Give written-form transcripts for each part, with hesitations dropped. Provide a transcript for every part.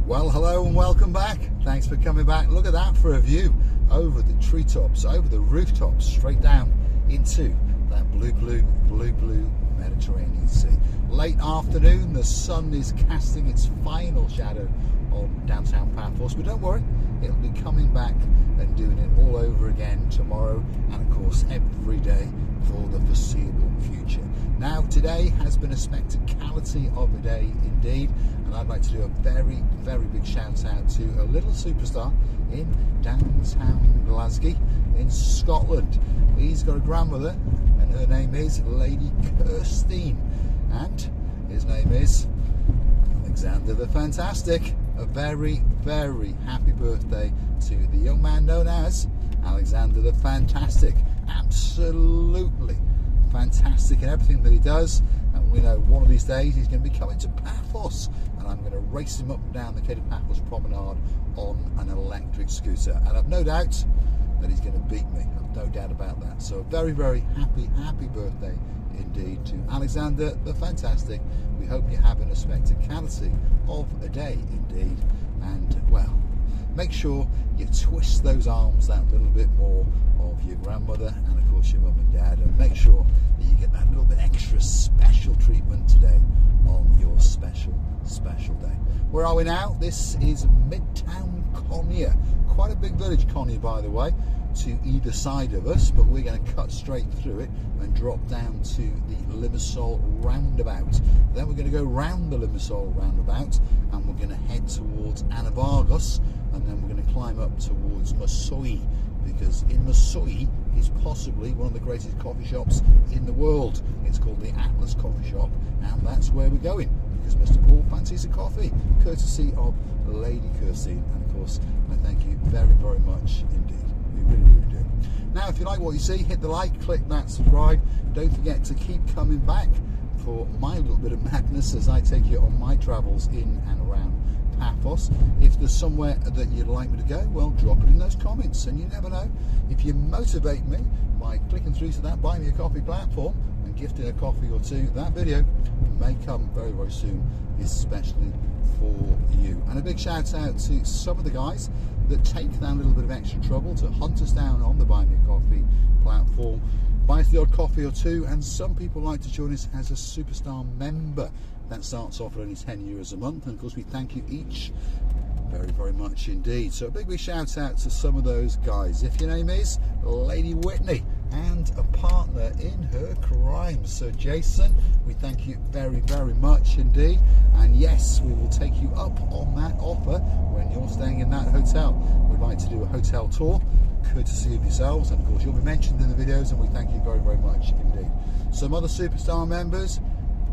Well, hello and welcome back. Thanks for coming back. Look at that for a view over the treetops, over the rooftops, straight down into that blue Mediterranean Sea. Late afternoon, the sun is casting its final shadow on downtown Paphos, but don't worry, it'll be coming back and doing it all over again tomorrow and of course every day for the foreseeable future. Now, today has been a spectacality of a day indeed, and I'd like to do a very big shout out to a little superstar in downtown Glasgow in Scotland. He's got a grandmother and her name is Lady Kirstine, and his name is Alexander the Fantastic. A very happy birthday to the young man known as Alexander the Fantastic. Absolutely fantastic in everything that he does, and we know one of these days he's going to be coming to Paphos, and I'm going to race him up and down the Cape of Paphos promenade on an electric scooter, and I've no doubt that he's going to beat me. I've no doubt about that. So a very happy birthday indeed to Alexander the Fantastic. We hope you're having a spectacality of a day indeed, and well, make sure you twist those arms that little bit more of your grandmother and of course your mum and dad, and make sure that you get that little bit extra special treatment today on your special day. Where are we now? This is Midtown Konia. Quite a big village, Konia, by the way, to either side of us, but we're going to cut straight through it and drop down to the Limassol roundabout. Then we're going to go round the Limassol roundabout and we're going to head towards Anavargos, and then we're going to climb up towards Mesogi, because in Mesogi is possibly one of the greatest coffee shops in the world. It's called the Atlas Coffee Shop, and that's where we're going because Mr. Paul fancies a coffee, courtesy of Lady Kirstine. And of course, I thank you very much indeed. We really do. Now, if you like what you see, hit the like, click that subscribe. Don't forget to keep coming back for my little bit of madness as I take you on my travels in and around Paphos. If there's somewhere that you'd like me to go, well, drop it in those comments, and you never know, if you motivate me by clicking through to that Buy Me a Coffee platform and gifting a coffee or two, that video may come very soon, especially for you. And a big shout out to some of the guys that take that little bit of extra trouble to hunt us down on the Buy Me a Coffee platform, buy us the odd coffee or two, and some people like to join us as a superstar member. That starts off at only €10 a month, and of course we thank you each very much indeed. So a big shout out to some of those guys. If your name is Lady Whitney and a partner in her crime, so Jason, we thank you very much indeed, and yes, we will take you up on that offer when you're staying in that hotel. We'd like to do a hotel tour courtesy of yourselves, and of course you'll be mentioned in the videos, and we thank you very much indeed. Some other superstar members: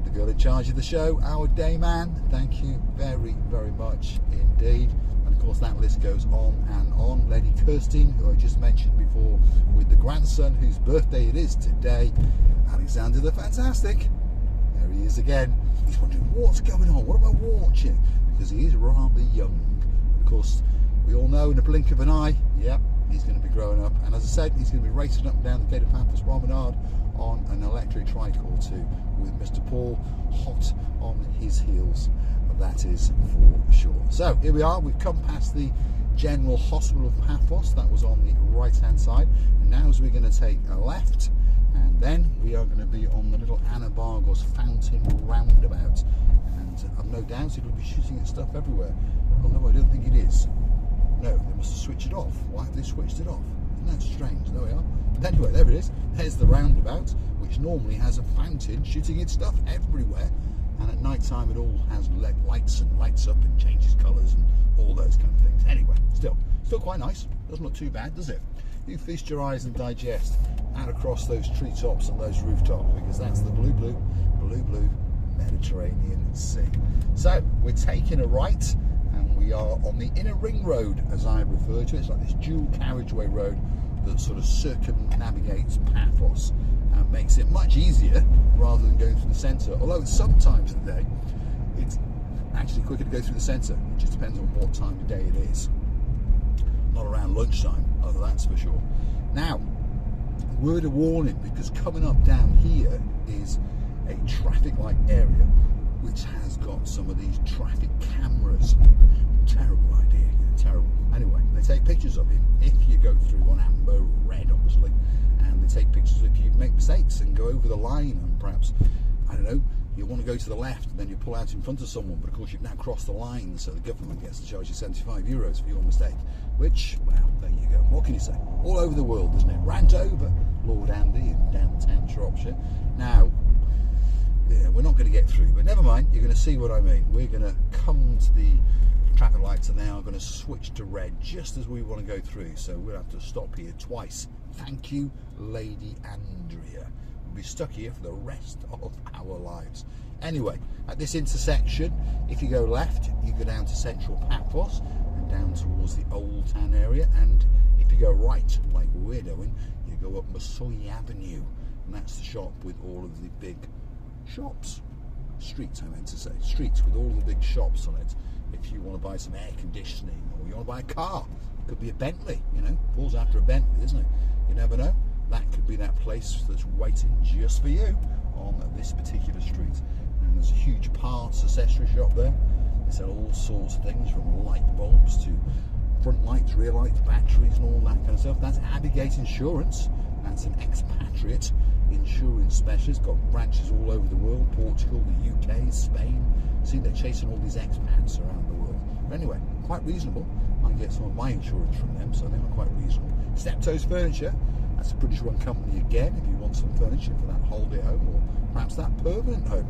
the girl in charge of the show, our day man, thank you very much indeed. And of course that list goes on and on. Lady Kirstine, who I just mentioned before, with the grandson whose birthday it is today, Alexander the Fantastic. There he is again. He's wondering what's going on, what am I watching, because he is rather young. Of course, we all know in a blink of an eye, yep, he's going to be growing up, and as I said, he's going to be racing up and down the Cape of Paphos promenade on an electric trike or two with Mr. Paul hot on his heels, that is for sure. So here we are, we've come past the General Hospital of Paphos, that was on the right hand side, and now as we're going to take a left, and then we are going to be on the little Anavargos fountain roundabout, and I've no doubt it'll be shooting at stuff everywhere, although I don't think it is. No, they must have switched it off. Why have they switched it off? Isn't that strange? There we are. But anyway, there it is. There's the roundabout, which normally has a fountain shooting its stuff everywhere. And at night time, it all has lights and lights up and changes colours and all those kind of things. Anyway, still quite nice. Doesn't look too bad, does it? You feast your eyes and digest out across those treetops and those rooftops, because that's the blue Mediterranean Sea. So we're taking a right, and we are on the inner ring road, as I refer to it. It's like this dual carriageway road that sort of circumnavigates Paphos and makes it much easier rather than going through the centre. Although sometimes of the day it's actually quicker to go through the centre. It just depends on what time of day it is. Not around lunchtime, oh, that's for sure. Now, word of warning, because coming up down here is a traffic light area which has got some of these traffic cameras. Terrible idea, terrible. Anyway, they take pictures of you if you go through on amber, red obviously, and they take pictures if you make mistakes and go over the line, and perhaps, I don't know, you want to go to the left and then you pull out in front of someone, but of course you've now crossed the line, so the government gets to charge you €75 for your mistake, which, well, there you go. What can you say? All over the world, isn't it? Rant over Lord Andy in downtown Shropshire. Now, yeah, we're not going to get through, but never mind, you're going to see what I mean. We're going to come to the traffic lights, and they are going to switch to red just as we want to go through, so we'll have to stop here twice. Thank you, Lady Andrea. We'll be stuck here for the rest of our lives. Anyway, at this intersection, if you go left, you go down to central Paphos and down towards the Old Town area, and if you go right, like we're doing, you go up Mesogi Avenue, and that's the shop with all of the big shops. Streets, I meant to say. Streets with all the big shops on it. If you want to buy some air conditioning, or you want to buy a car, it could be a Bentley, you know, falls after a Bentley, isn't it? You never know. That could be that place that's waiting just for you on this particular street. And there's a huge parts accessory shop there. They sell all sorts of things, from light bulbs to front lights, rear lights, batteries and all that kind of stuff. That's Abigate Insurance. That's an expatriate insurance specialist. Got branches all over the world, Portugal, the UK, Spain. See, they're chasing all these expats around the world. But anyway, quite reasonable. I get some of my insurance from them, so they are quite reasonable. Steptoe's Furniture, that's a British run company again, if you want some furniture for that holiday home or perhaps that permanent home.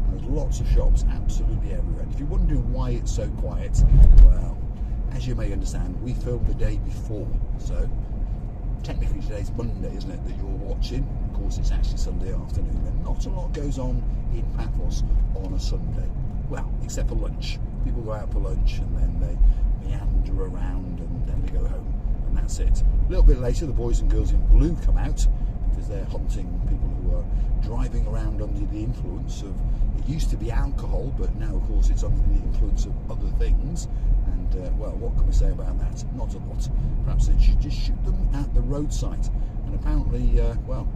And there's lots of shops absolutely everywhere. And if you're wondering why it's so quiet, well, as you may understand, we filmed the day before, so technically today's Monday, isn't it, that you're watching. Of course, it's actually Sunday afternoon, and not a lot goes on in Paphos on a Sunday. Well, except for lunch. People go out for lunch and then they meander around and then they go home, and that's it. A little bit later, the boys and girls in blue come out because they're hunting people who are driving around under the influence of, it used to be alcohol, but now of course it's under the influence of other things. And well, what can we say about that? Not a lot. Perhaps they should just shoot them at the roadside. And apparently, well,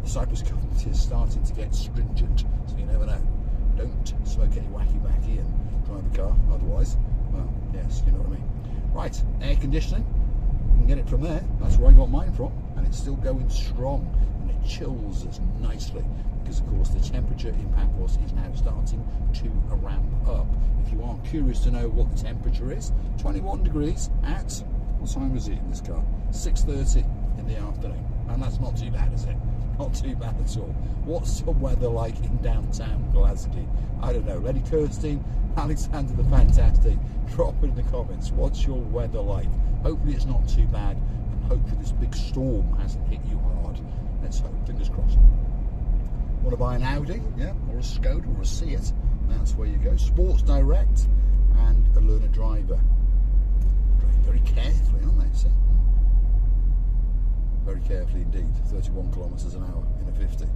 the Cyprus government is starting to get stringent, so you never know. Don't smoke any wacky-backy and drive a car, otherwise, well, yes, you know what I mean. Right, air conditioning, you can get it from there. That's where I got mine from, and it's still going strong, and it chills us nicely, because of course the temperature in Paphos is now starting to ramp up. If you are curious to know what the temperature is, 21 degrees at, what time is it in this car? 6:30 in the afternoon, and that's not too bad, is it? Not too bad at all. What's the weather like in downtown Glasgow? I don't know. Lady Kirsty, Alexander the Fantastic, drop it in the comments. What's your weather like? Hopefully it's not too bad, and hopefully this big storm hasn't hit you hard. Let's hope. Fingers crossed. Want to buy an Audi, yeah, or a Skoda or a Seat? That's where you go. Sports Direct and a learner driver. Very carefully, aren't they? So, very carefully indeed. 31 kilometres an hour in a 50.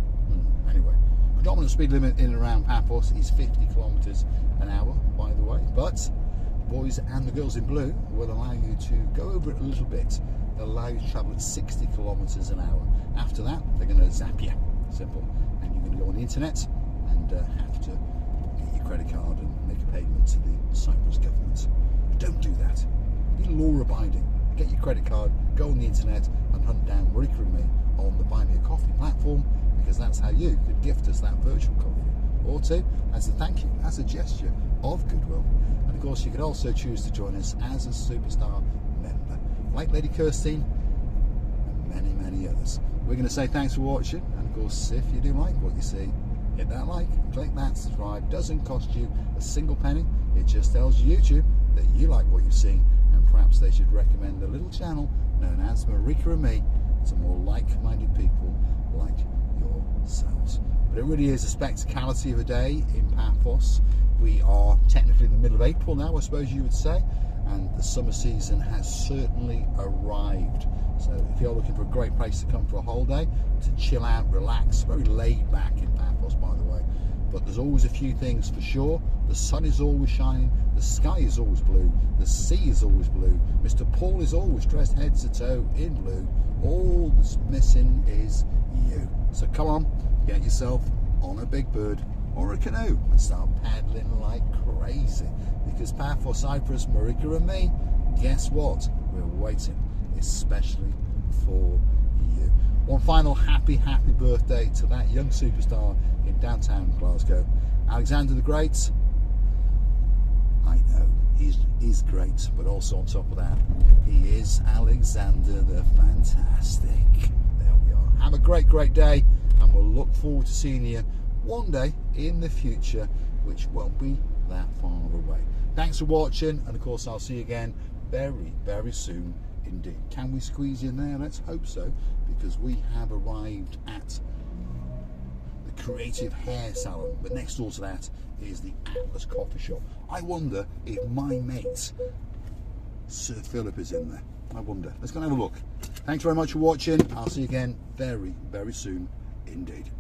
Anyway, predominant speed limit in and around Paphos is 50 kilometres an hour, by the way. But the boys and the girls in blue will allow you to go over it a little bit. They'll allow you to travel at 60 kilometres an hour. After that, they're going to zap you. Simple. And you're going to go on the internet and have to get your credit card and make a payment to the Cyprus government. But don't do that. Be law-abiding. Get your credit card, go on the internet and hunt down Marika and me on the Buy Me a Coffee platform, because that's how you could gift us that virtual coffee. Or two, as a thank you, as a gesture of goodwill. And of course you could also choose to join us as a superstar member, like Lady Kirsty and many, many others. We're going to say thanks for watching, and of course if you do like what you see, hit that like, click that subscribe. Doesn't cost you a single penny. It just tells YouTube that you like what you've seen, and perhaps they should recommend a little channel known as Marika and me to more like-minded people like yourselves. But it really is a spectacality of a day in Paphos. We are technically in the middle of April now, I suppose you would say, and the summer season has certainly arrived. So if you're looking for a great place to come for a holiday, to chill out, relax, very laid back in Paphos, by the way. But there's always a few things for sure. The sun is always shining, the sky is always blue, the sea is always blue, Mr. Paul is always dressed head to toe in blue. All that's missing is you. So come on, get yourself on a big bird or a canoe and start paddling like crazy. Because Paphos Cyprus, Marika and me, guess what? We're waiting, especially for you. One final happy birthday to that young superstar in downtown Glasgow, Alexander the Great. I know, he's great, but also on top of that, he is Alexander the Fantastic. There we are. Have a great day, and we'll look forward to seeing you one day in the future, which won't be that far away. Thanks for watching, and of course I'll see you again very soon indeed. Can we squeeze in there? Let's hope so, because we have arrived at the Creative Hair Salon, but next door to that is the Atlas Coffee Shop. I wonder if my mate Sir Philip is in there. I wonder. Let's go and have a look. Thanks very much for watching. I'll see you again very soon indeed.